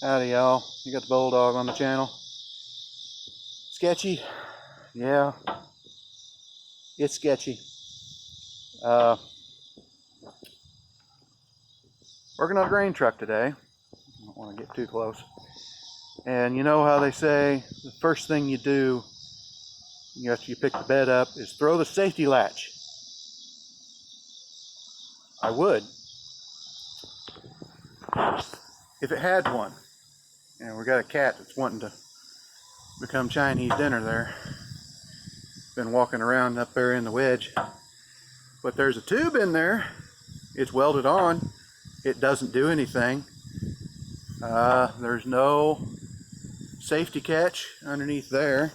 Howdy y'all, you got the bulldog on the channel. Sketchy? Yeah, it's sketchy. Working on a grain truck today. I don't want to get too close. And you know how they say the first thing you do after you pick the bed up is throw the safety latch. I would, if it had one. And we got a cat that's wanting to become Chinese dinner there. Been walking around up there in the wedge. But there's a tube in there. It's welded on. It doesn't do anything. There's no safety catch underneath there.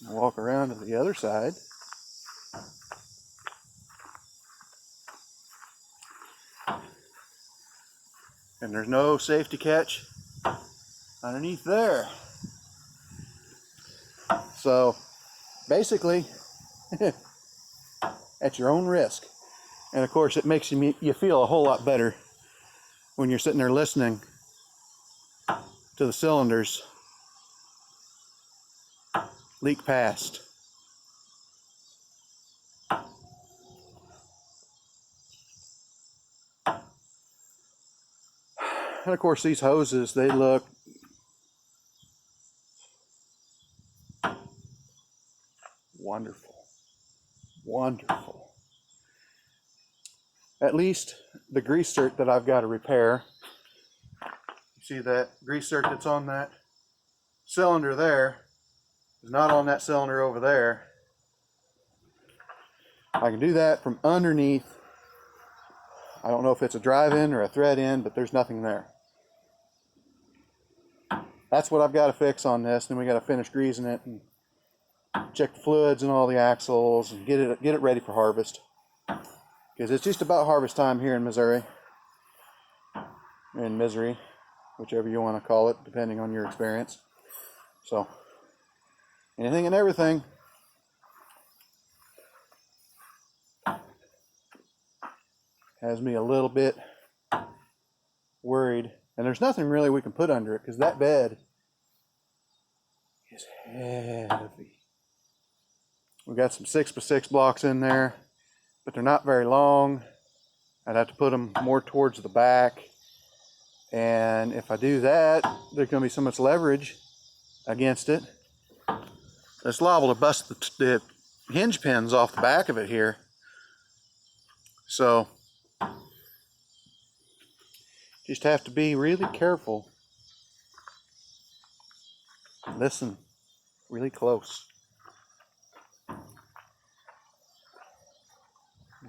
I'll walk around to the other side. And there's no safety catch underneath there. So basically, at your own risk. And of course it makes you feel a whole lot better when you're sitting there listening to the cylinders leak past. And of course these hoses, they look wonderful. Wonderful. At least the grease zerk that I've got to repair. You see that grease zerk that's on that cylinder there is not on that cylinder over there. I can do that from underneath. I don't know if it's a drive-in or a thread-in, but there's nothing there. That's what I've got to fix on this. Then we got to finish greasing it and check the fluids and all the axles and get it ready for harvest. Because it's just about harvest time here in Missouri. In misery, whichever you want to call it, depending on your experience. So, anything and everything. Has me a little bit worried. And there's nothing really we can put under it because that bed is heavy. We've got some 6x6 blocks in there, but they're not very long. I'd have to put them more towards the back. And if I do that, there's going to be so much leverage against it. It's liable to bust the hinge pins off the back of it here. So, just have to be really careful. Listen really close.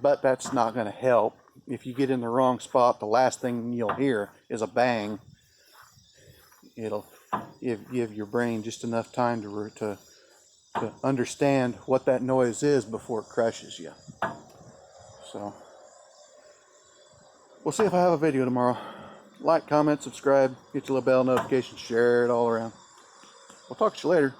But that's not going to help. If you get in the wrong spot, the last thing you'll hear is a bang. It'll give your brain just enough time to understand what that noise is before it crushes you. So, we'll see if I have a video tomorrow. Like, comment, subscribe, get your little bell notifications, share it all around. We'll talk to you later.